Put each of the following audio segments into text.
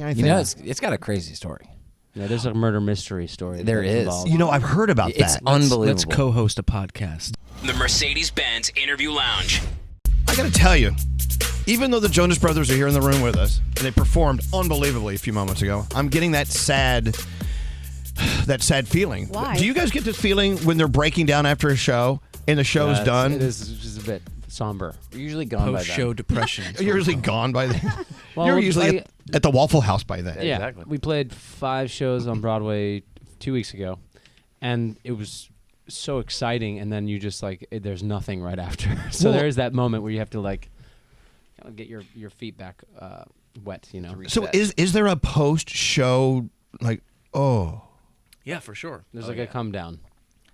I think. It's got a crazy story. Yeah, there's a murder mystery story. There is. Involved. I've heard about that. It's unbelievable. Let's co-host a podcast. The Mercedes-Benz Interview Lounge. I got to tell you, even though the Jonas Brothers are here in the room with us, and they performed unbelievably a few moments ago, I'm getting that sad feeling. Why? Do you guys get this feeling when they're breaking down after a show and the show's done? It is just a bit somber. We're usually gone by then. Post-show depression. You're usually gone by then. Well, You're usually at the Waffle House by then. Yeah, exactly. We played 5 shows on Broadway 2 weeks ago, and it was so exciting. And then you just there's nothing right after. So there is that moment where you have to kind of get your feet back wet. So is there a post-show Yeah, for sure. There's a come down.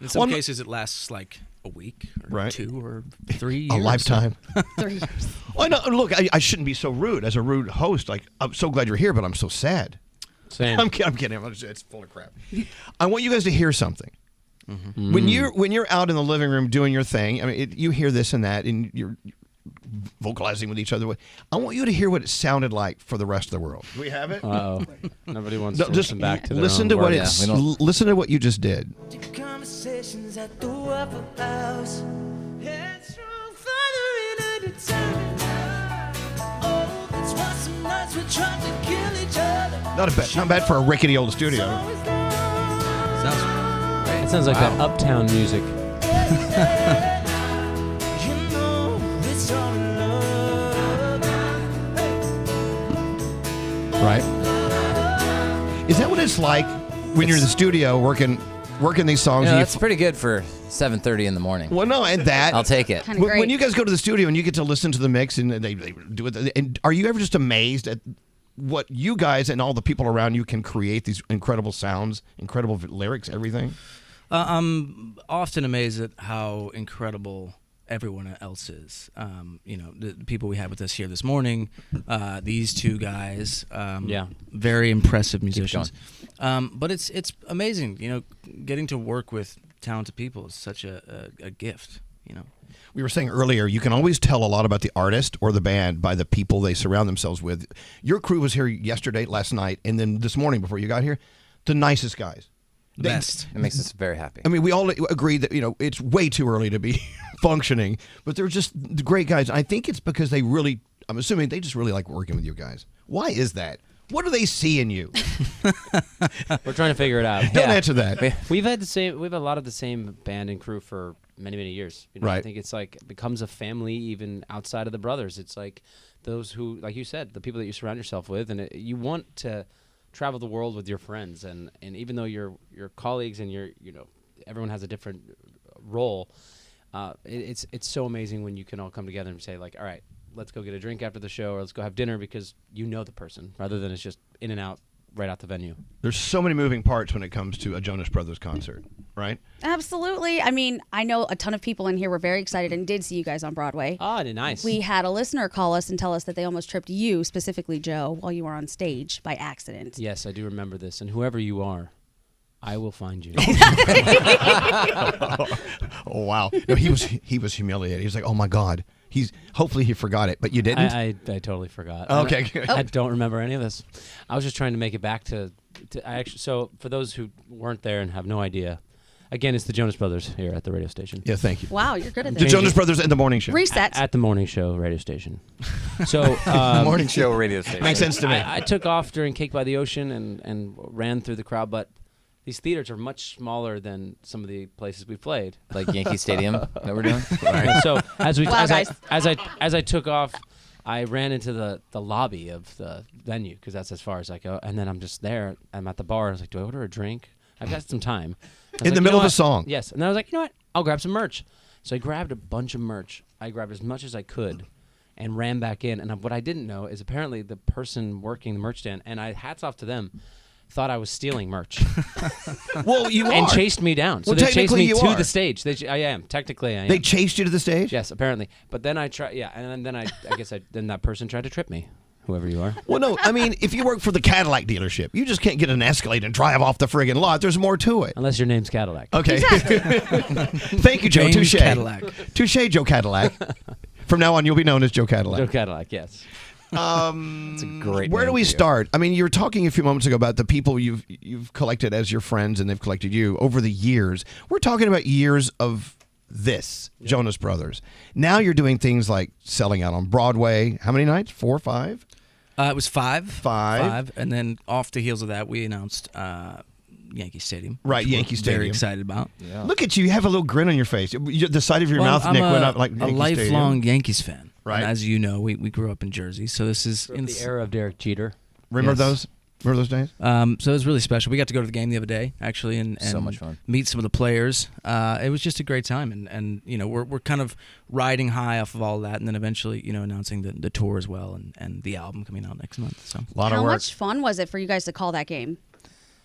In some cases, it lasts like a week or 2 or 3 years. A lifetime. 3 years. Well, no, look, I shouldn't be so rude. As a rude host, I'm so glad you're here, but I'm so sad. Same. I'm kidding. It's full of crap. I want you guys to hear something. Mm-hmm. When you're out in the living room doing your thing, I mean, you hear this and that, and you're vocalizing with each other. I want you to hear what it sounded like for the rust of the world. Do we have it? Uh-oh. Nobody wants to listen back to their listen own to what words. listen to what you just did. Conversations at the Waffle House. Headstrong, father in a determined love. Oh, that's why some nights we tried to kill each other. Not bad for a rickety old studio. It sounds like that uptown music. Right? Is that what it's like when you're in the studio working these songs? That's pretty good for 7:30 in the morning. Well, no, and that I'll take it. When you guys go to the studio and you get to listen to the mix and they do it, and are you ever just amazed at what you guys and all the people around you can create, these incredible sounds, incredible lyrics, everything? I'm often amazed at how incredible everyone else is. The people we had with us here this morning, these 2 guys, very impressive musicians. But it's amazing, getting to work with talented people is such a gift, We were saying earlier, you can always tell a lot about the artist or the band by the people they surround themselves with. Your crew was here yesterday, last night, and then this morning before you got here, the nicest guys. Best. It makes us very happy. I mean, we all agree that, it's way too early to be functioning, but they're just great guys. I think it's because I'm assuming they just really like working with you guys. Why is that? What do they see in you? We're trying to figure it out. Don't answer that. We've had a lot of the same band and crew for many, many years. Right. I think it's it becomes a family even outside of the brothers. It's like those who, like you said, the people that you surround yourself with, and you want to travel the world with your friends, and even though your colleagues and everyone has a different role, it's so amazing when you can all come together and say all right, let's go get a drink after the show, or let's go have dinner, because you know the person rather than it's just in and out right out the venue. There's so many moving parts when it comes to a Jonas Brothers concert, right? Absolutely. I mean, I know a ton of people in here were very excited and did see you guys on Broadway. Oh, nice. We had a listener call us and tell us that they almost tripped you, specifically Joe, while you were on stage by accident. Yes, I do remember this. And whoever you are, I will find you. Oh, wow. No, he was humiliated. He was like, oh, my God. Hopefully he forgot it, but you didn't? I totally forgot. Okay, good. I don't remember any of this. I was just trying to make it back so for those who weren't there and have no idea, again, it's the Jonas Brothers here at the radio station. Yeah, thank you. Wow, you're good at The this. Jonas Brothers and the morning show. Reset. At the morning show radio station. So Morning show radio station. Makes sense to me. I took off during Cake by the Ocean and ran through the crowd, but these theaters are much smaller than some of the places we played, Like Yankee Stadium that we're doing. Right. So as I took off, I ran into the lobby of the venue because that's as far as I go, and then I'm just there. I'm at the bar. I was like, "Do I order a drink? I've got some time." In the middle of a song. Yes, and then I was like, "You know what? I'll grab some merch." So I grabbed a bunch of merch. I grabbed as much as I could, and ran back in. And what I didn't know is apparently the person working the merch stand, and hats off to them, thought I was stealing merch. Well, you and are. chased me down. So Well, they chased me technically you to are. the stage. I am. Technically, I am. They chased you to the stage? Yes, apparently. But then I tried, and then I guess then that person tried to trip me, whoever you are. Well, no, I mean, if you work for the Cadillac dealership, you just can't get an Escalade and drive off the friggin' lot. There's more to it. Unless your name's Cadillac. Okay. Thank you, Joe. James Touche. Cadillac. Touche, Joe Cadillac. From now on, you'll be known as Joe Cadillac. Joe Cadillac, yes. It's a great. Where do name we for you. start? I mean, you were talking a few moments ago about the people you've collected as your friends, and they've collected you over the years. We're talking about years of this, Jonas Brothers. Now you're doing things like selling out on Broadway. How many nights? 4 or 5? It was five. Five. And then off the heels of that, we announced Yankee Stadium. Right, which we're Yankee Stadium. Very excited about. Yeah. Look at you. You have a little grin on your face. The side of your mouth, I'm Nick, a, went up like a Yankee lifelong Stadium. Yankees fan. Right. And as you know, we grew up in Jersey, so this is From the era of Derek Jeter. Remember Yes. those? Remember those days? So it was really special. We got to go to the game the other day, actually, and So much fun. meet some of the players. It was just a great time, and you know we're kind of riding high off of all of that, and then eventually announcing the tour as well, and the album coming out next month. So A lot How of work. much fun was it for you guys to call that game?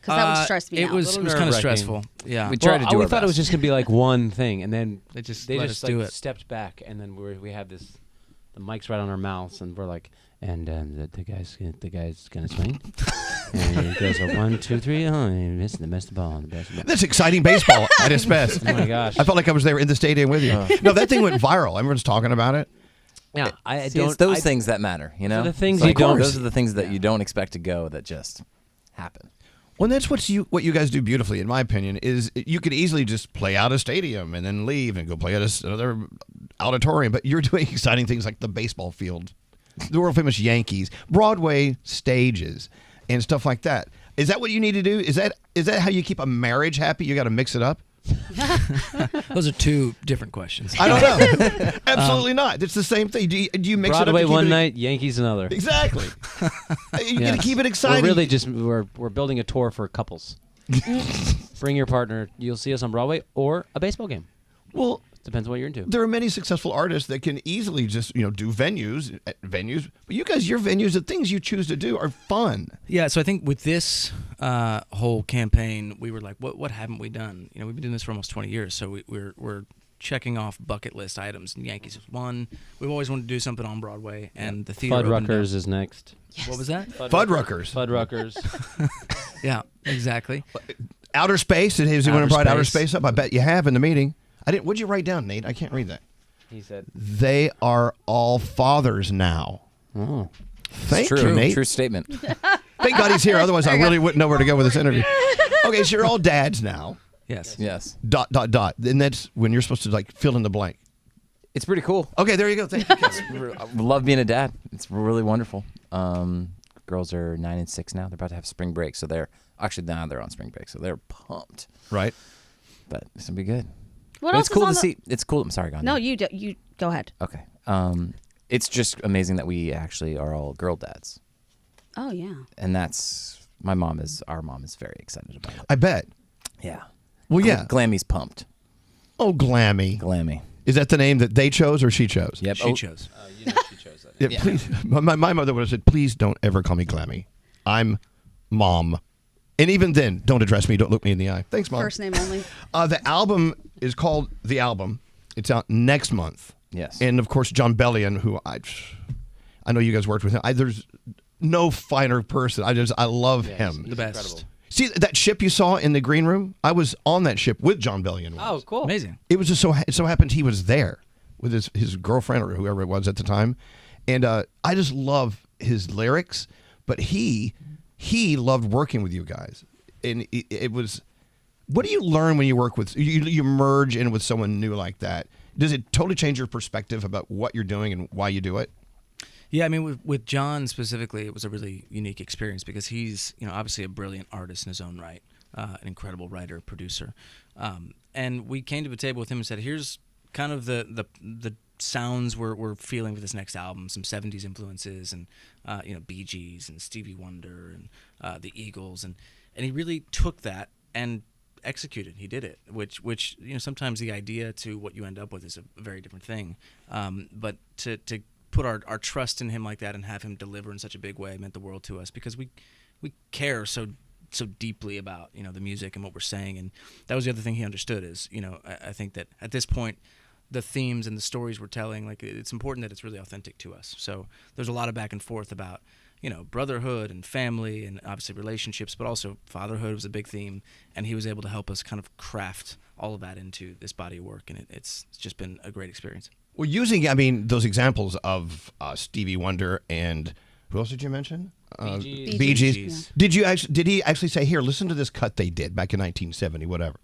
Because that would stress me it out. was Little kind of nerve-wracking. stressful. Yeah, We tried to do we our thought it was best. just gonna be like one thing, and then They just they let just us do like it. stepped back, and then we had the mics right on our mouths, and we're like, and the guy's gonna swing, and he goes 1, 2, 3, oh, and he missed the ball. That's exciting baseball at its best. Oh my gosh! I felt like I was there in the stadium with you. No, that thing went viral. Everyone's talking about it. Yeah, I See, don't. it's those I- things that matter, you know. the things It's you like, don't- Those are the things that you don't expect to go that just happen. Well, that's what you guys do beautifully, in my opinion, is you could easily just play out a stadium and then leave and go play at another auditorium, but you're doing exciting things like the baseball field, the world famous Yankees, Broadway stages, and stuff like that. Is that what you need to do? Is that how you keep a marriage happy? You got to mix it up. those are two different questions. I don't know. Absolutely not. It's the same thing. Do you mix Broadway it up? to one keep it, night, Yankees another. Exactly. You got to Yes. keep it exciting. We're really just we're building a tour for couples. Bring your partner. You'll see us on Broadway or a baseball game. well. Depends what you're into. There are many successful artists that can easily just do venues, but you guys, your venues, the things you choose to do are fun. Yeah, so I think with this whole campaign, we were like, what haven't we done? We've been doing this for almost 20 years, so we're checking off bucket list items. And Yankees was one. We've always wanted to do something on Broadway, and the theater. opened up. Fuddruckers is next. What was that? Fuddruckers. Fuddruckers. Yeah, exactly. Outer Space. Has anyone Outer brought Outer Space. Space up? I bet you have in the meeting. I didn't. What'd you write down, Nate? I can't read that. He said. They are all fathers now. Oh. Thank True, you, Nate. true statement. Thank God he's here. Otherwise, I really wouldn't know where to go with this interview. Okay, so you're all dads now. Yes. Yes, ... And that's when you're supposed to like fill in the blank. it's pretty cool. Okay, there you go. Thank you, Kevin. I love being a dad. It's really wonderful. Girls are 9 and 6 now. They're about to have spring break, so they're on spring break, so they're pumped. Right. But it's gonna be good. What But else it's cool is on to the- see. It's cool. I'm sorry, Gandhi. No, you go ahead. Okay. It's just amazing that we actually are all girl dads, Oh yeah. and that's our mom is very excited about it. I bet. Yeah. Well, yeah. Glammy's pumped. Oh, Glammy. Glammy. Is that the name that they chose or she chose? Yep. She chose. You know she chose that. Yeah, please. My mother would have said, please don't ever call me Glammy. I'm Mom. And even then, don't address me. Don't look me in the eye. Thanks, Mom. First name only. The album is called The Album. It's out next month. Yes. And, of course, John Bellion, who I know you guys worked with him. There's no finer person. I love him. The best. Incredible. See, that ship you saw in the green room? I was on that ship with John Bellion. Oh, cool. Amazing. It was just it so happened he was there with his girlfriend or whoever it was at the time, and I just love his lyrics. But he loved working with you guys, and it was. What do you learn when you work with you merge in with someone new like that? Does it totally change your perspective about what you're doing and why you do it? Yeah, I mean, with John specifically, it was a really unique experience because he's, obviously a brilliant artist in his own right, an incredible writer, producer, and we came to the table with him and said, "Here's kind of the sounds we're feeling with this next album, some '70s influences, and Bee Gees and Stevie Wonder and the Eagles, and he really took that and executed. He did it, which sometimes the idea to what you end up with is a very different thing, but to put our trust in him like that and have him deliver in such a big way meant the world to us because we care so deeply about the music and what we're saying, and that was the other thing he understood is I think that at this point the themes and the stories we're telling, like, it's important that it's really authentic to us. So there's a lot of back and forth about brotherhood and family and obviously relationships, but also fatherhood was a big theme, and he was able to help us kind of craft all of that into this body of work, and it's just been a great experience. Well, using, I mean, those examples of Stevie Wonder and who else did you mention? Bee Gees. Yeah. Did he actually say, here, listen to this cut they did back in 1970, whatever?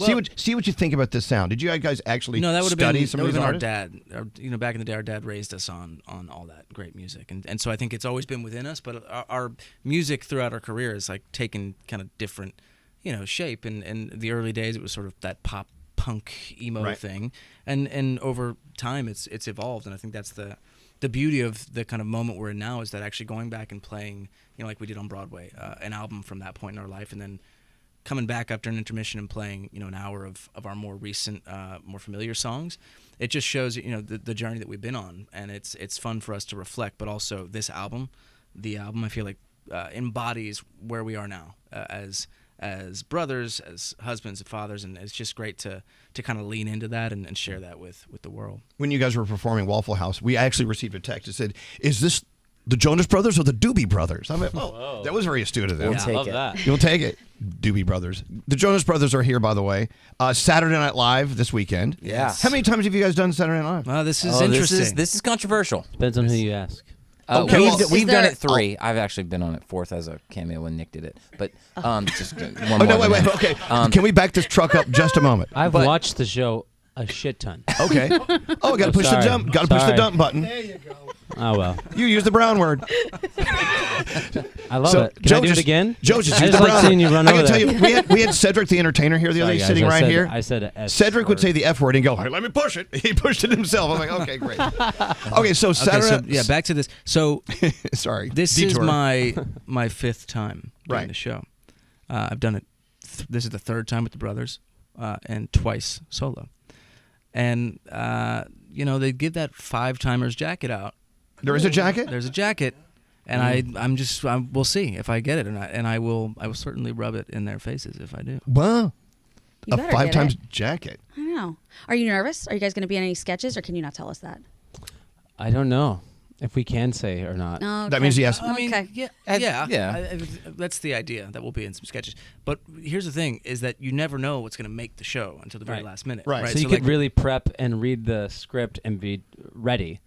Well, see what you think about this sound. Did you guys actually No, that would have study been, some that of would these have been our artists? dad. Back in the day, our dad raised us on all that great music, and so I think it's always been within us. But our music throughout our career is like taken kind of different, shape. And in the early days, it was sort of that pop punk emo thing, and over time, it's evolved. And I think that's the beauty of the kind of moment we're in now is that actually going back and playing, like we did on Broadway, an album from that point in our life, and then coming back after an intermission and playing, an hour of our more recent, more familiar songs. It just shows, the journey that we've been on, and it's fun for us to reflect. But also this album, I feel like embodies where we are now as brothers, as husbands and fathers, and it's just great to kind of lean into that and share that with the world. When you guys were performing Waffle House, we actually received a text that said, "Is this the Jonas Brothers or the Doobie Brothers?" I'm like, oh, that was very astute of them. We'll take love it. that. You'll take it. Doobie Brothers. The Jonas Brothers are here, by the way. Saturday Night Live this weekend. Yeah. How many times have you guys done Saturday Night Live? Well, this is interesting. This is controversial. Depends on who you ask. Okay, well, we've done there- it 3. I've actually been on it 4th as a cameo when Nick did it. But just one Oh, more. no, than wait. that. Okay. Can we back this truck up just a moment? I've But- watched the show a shit ton. Okay. Oh, got to push sorry. the dump. Got to push the Sorry. dump button. Oh, well. You use the brown word. I love So, it. Can Joe I do just- it again? Joe just I used just the like brown seeing you word. run I over can tell there. you, we had Cedric the Entertainer here the other Sorry, day, guys, sitting I right said- here. I said a S Cedric would word. say the F word and go, "Hey, let me push it." He pushed it himself. I'm like, okay, great. Okay, so Saturday. so back to this. So Sorry. this Detour. is my 5th time doing Right. the show. I've done it. This is the 3rd time with the brothers, and twice solo. And they give that 5-timers jacket out. There is a jacket? There's a jacket, and we'll see if I get it or not, and I will certainly rub it in their faces if I do. Wow. You A better 5 get times it. jacket. I know. Are you nervous? Are you guys going to be in any sketches, or can you not tell us that? I don't know if we can say or not. Okay. That means yes. I mean, Okay. yeah. That's the idea that we'll be in some sketches. But here's the thing: is that you never know what's going to make the show until the very Right. last minute. Right. So you could really prep and read the script and be ready,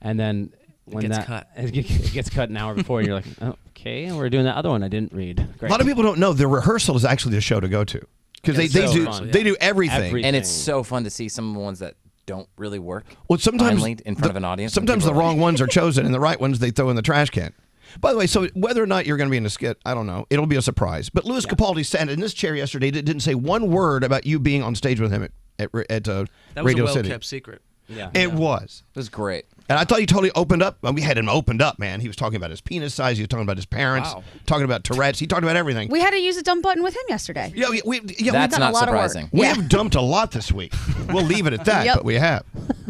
and then when gets that cut. it gets cut an hour before, and you're like, oh, okay, we're doing that other one I didn't read. Great. A lot of people don't know the rehearsal is actually the show to go to because It's they so do fun. they do everything. Everything. And it's so fun to see some of the ones that don't really work. Well, sometimes finally in front of an audience. and Sometimes the people are wrong ones are chosen, and the right ones they throw in the trash can. By the way, so whether or not you're going to be in a skit, I don't know. It'll be a surprise. But Louis Capaldi sat in this chair yesterday. Didn't say one word about you being on stage with him at that was Radio a City. well-kept secret. yeah. It was. It was great. And I thought he totally opened up. We had him opened up, man. He was talking about his penis size. He was talking about his parents. Wow. Talking about Tourette's. He talked about everything. We had to use a dump button with him yesterday. Yeah, we've That's done a not lot of work. surprising. we Yeah. have dumped a lot this week. We'll leave it at that, Yep. but we have.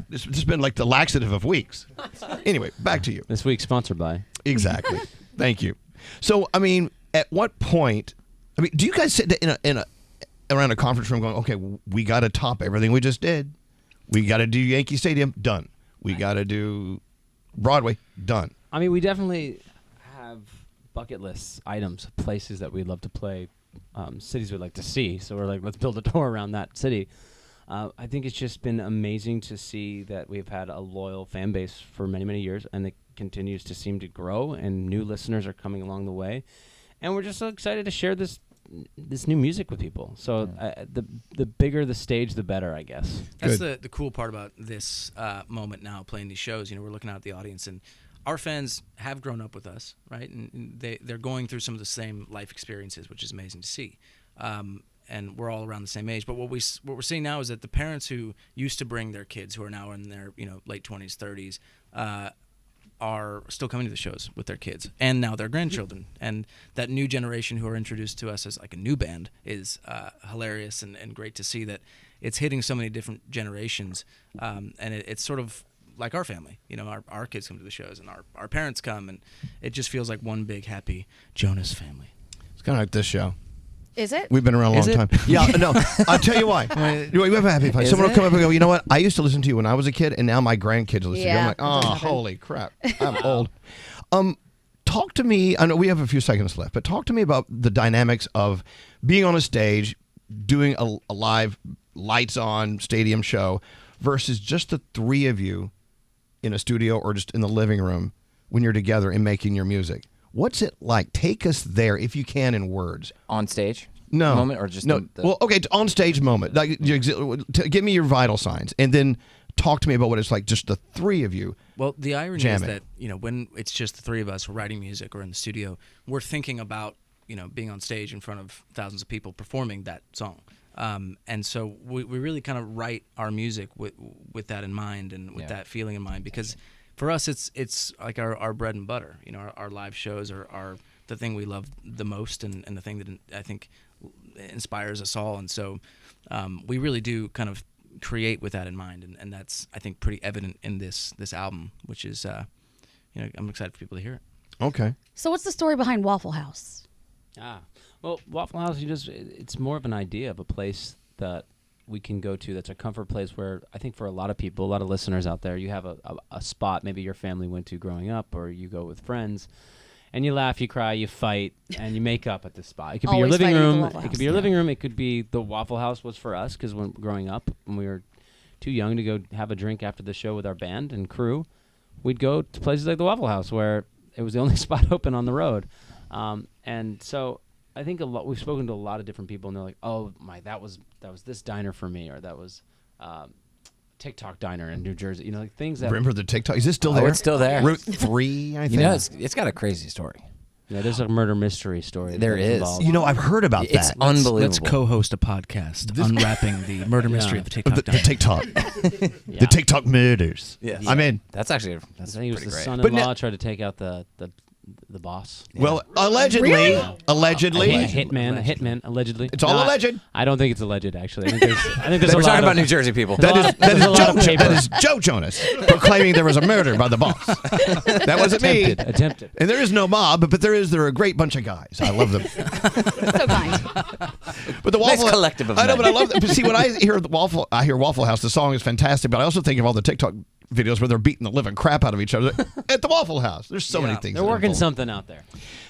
This has been like the laxative of weeks. Anyway, back to you. This week's sponsored by. Exactly. Thank you. So, I mean, at what point? I mean, do you guys sit around a conference room going, "Okay, we got to top everything we just did. We got to do Yankee Stadium, done. We got to do Broadway, done." I mean, we definitely have bucket lists, items, places that we'd love to play, cities we'd like to see. So we're like, let's build a tour around that city. I think it's just been amazing to see that we've had a loyal fan base for many, many years, and it continues to seem to grow, and new listeners are coming along the way. And we're just so excited to share this new music with people. So the bigger the stage, the better, I guess. That's the cool part about this moment now, playing these shows. We're looking out at the audience, and our fans have grown up with us, right? And they're going through some of the same life experiences, which is amazing to see. And we're all around the same age. But what we're seeing now is that the parents who used to bring their kids, who are now in their late 20s, 30s, are still coming to the shows with their kids and now their grandchildren. And that new generation who are introduced to us as like a new band is hilarious and great to see that it's hitting so many different generations. And it's sort of like our family. Our kids come to the shows and our parents come, and it just feels like one big happy Jonas family. It's kind of like this show. Is it? We've been around a Is long it? time. Yeah, no. I'll tell you why. We have a happy place. Is Someone will it? come up and go, "You know what? I used to listen to you when I was a kid, and now my grandkids listen to you." I'm Yeah, like, that does "Oh, happen. holy crap! I'm old." Talk to me. I know we have a few seconds left, but talk to me about the dynamics of being on a stage, doing a live, lights on stadium show versus just the three of you in a studio or just in the living room when you're together and making your music? What's it like? Take us there if you can in words. On stage? No. Moment or just no. the Well, okay, on stage moment. Like, give me your vital signs, and then talk to me about what it's like, just the three of you. Well, the irony jamming. is that, when it's just the three of us, we're writing music or in the studio, we're thinking about, being on stage in front of thousands of people performing that song. And so we really kind of write our music with that in mind and with that feeling in mind, because for us, it's like our bread and butter. Our live shows are the thing we love the most and the thing that I think inspires us all. And so we really do kind of create with that in mind. And that's, I think, pretty evident in this album, which is, I'm excited for people to hear it. Okay. So what's the story behind Waffle House? Well, Waffle House, it's more of an idea of a place that we can go to that's a comfort place where I think for a lot of people, a lot of listeners out there, you have a spot maybe your family went to growing up, or you go with friends, and you laugh, you cry, you fight, and you make up at this spot. It could be your Always living fighting at the room. Waffle It House. could be your living room. It could be the Waffle House was for us, because when growing up, when we were too young to go have a drink after the show with our band and crew, we'd go to places like the Waffle House where it was the only spot open on the road. And so I think we've spoken to a lot of different people, and they're like, "Oh my, that was this diner for me," or that was TikTok diner in New Jersey. Like things that. Remember the TikTok? Is this still there? It's still there. Route 3, I think. It's got a crazy story. Yeah, there's a murder mystery story. There is. involved. I've heard about It's that. unbelievable. Let's co-host a podcast unwrapping the murder mystery of the TikTok. The TikTok. Yeah. The TikTok murders. Yes. I'm in. That's actually I that's think it was pretty the great. son-in-law tried to take out the boss. Well, allegedly. Really? Allegedly. A hitman, allegedly. It's all No, alleged. I don't think it's alleged, actually. I think there's We're a talking lot about of, New Jersey people. That is there's a lot of Joe. paper. That is Joe Jonas proclaiming there was a murder by the boss. That wasn't me. Attempted. And there is no mob, but they're a great bunch of guys. I love them. So kind. But the Nice Waffle collective of I know, men. but I love that. But see, when I hear Waffle House, the song is fantastic. But I also think of all the TikTok videos where they're beating the living crap out of each other at the Waffle House. There's so many things. They're that working involve. something out there.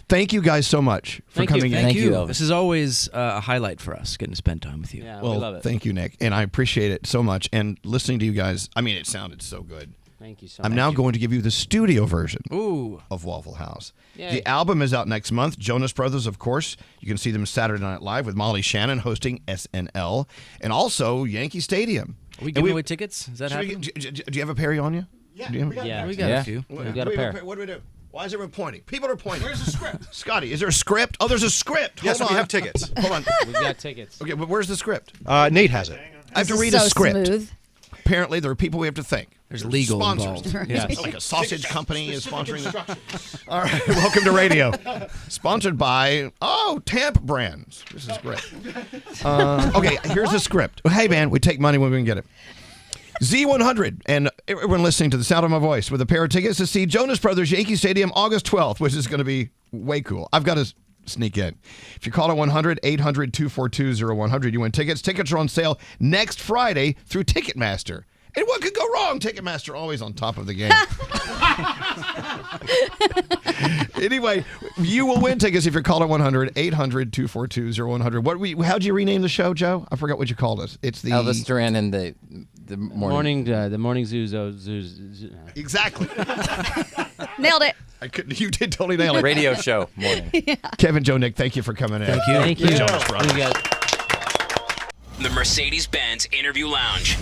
Thank you guys so much for Thank you. coming in. Thank you, Elvis. This is always a highlight for us, getting to spend time with you. Yeah, Well, we love it. thank you, Nick, and I appreciate it so much. And listening to you guys, I mean, it sounded so good. Thank you so I'm much. now going to give you the studio version Ooh. of Waffle House. Yay. The album is out next month. Jonas Brothers, of course. You can see them Saturday Night Live with Molly Shannon hosting SNL, and also Yankee Stadium. Are we And giving away tickets? Is that Should we happening? do you have a Perry on you? Yeah. We got Yeah. We got Yeah. a few. We got a pair. What do we do? Why is everyone pointing? People are pointing. Where's the script? Scotty, is there a script? Oh, there's a script. Yes, Hold we on. have tickets. Hold on. We've got tickets. Okay, but where's the script? Nate has it. I have to This is read a so script. Smooth. Apparently, there are people we have to thank. There's legal sponsors. involved. Yes. Like a sausage company is sponsoring. All right, welcome to radio. Sponsored by Tamp Brands. This is great. Okay, here's the script. Hey man, we take money when we can get it. Z100 and everyone listening to the sound of my voice with a pair of tickets to see Jonas Brothers Yankee Stadium August 12th, which is going to be way cool. I've got to sneak in. If you call it 1-800-242-0100, you win tickets. Tickets are on sale next Friday through Ticketmaster. And what could go wrong? Ticketmaster always on top of the game. Anyway, you will win tickets if you're called at 1-800-242-0100. How'd you rename the show, Joe? I forgot what you called us. It's the Elvis Duran and the morning. The morning zoo. Exactly. Nailed it. I couldn't. You did totally nail it. radio show morning. Kevin, Joe, Nick, thank you for coming in. Thank you. Jonas Brothers. You guys. The Mercedes-Benz Interview Lounge.